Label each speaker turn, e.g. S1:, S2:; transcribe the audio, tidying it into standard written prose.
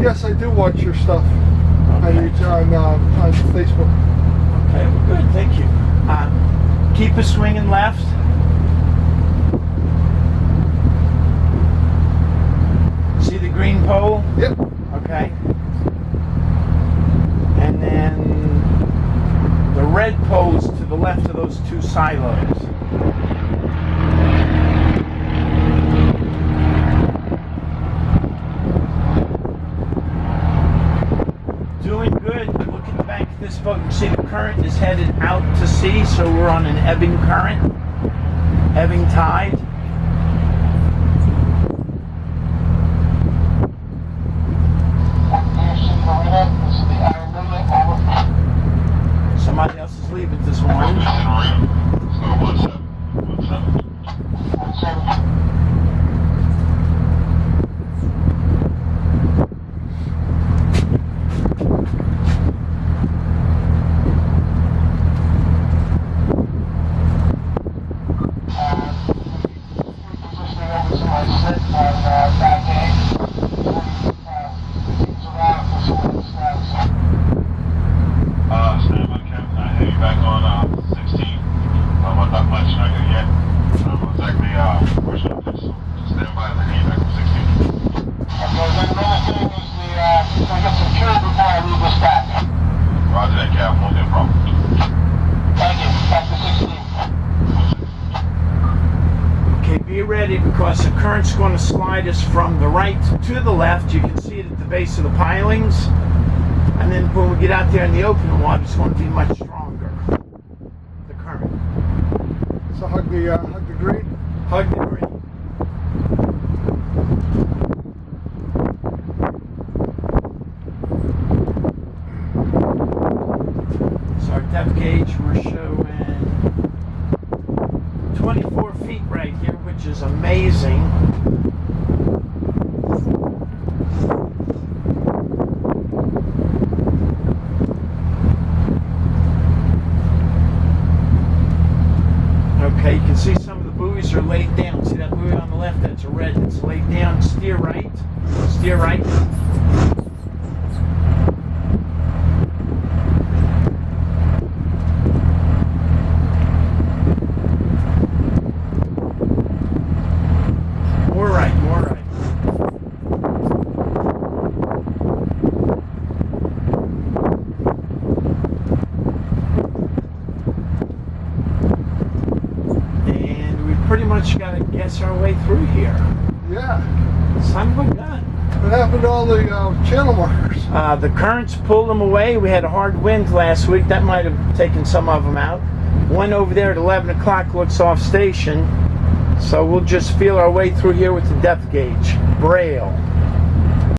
S1: Yes, I do watch your stuff on Facebook.
S2: Okay, well, good. Thank you. Keep us swinging left. See the green pole?
S1: Yep.
S2: Okay. And then the red pole's to the left of those two silos. Doing good. Look at the back of this boat. You can see the current is headed out to sea, so we're on an ebbing current, ebbing tide. Somebody else is leaving this morning. Because the current's going to slide us from the right to the left. You can see it at the base of the pilings, and then when we get out there in the open water, it's going to be much stronger, the current.
S1: So hug the green?
S2: Hug the green. So our depth gauge, we're showing 24 feet right here, which is amazing. Okay, you can see some of the buoys are laid down. See that buoy on the left? That's a red. It's laid down. Steer right. Steer right. More right. More right. Pretty much got to guess our way through here.
S1: Yeah.
S2: Son of a gun.
S1: What happened to all the channel markers?
S2: The currents pulled them away. We had a hard wind last week. That might have taken some of them out. One over there at 11 o'clock looks off station. So we'll just feel our way through here with the depth gauge. Braille.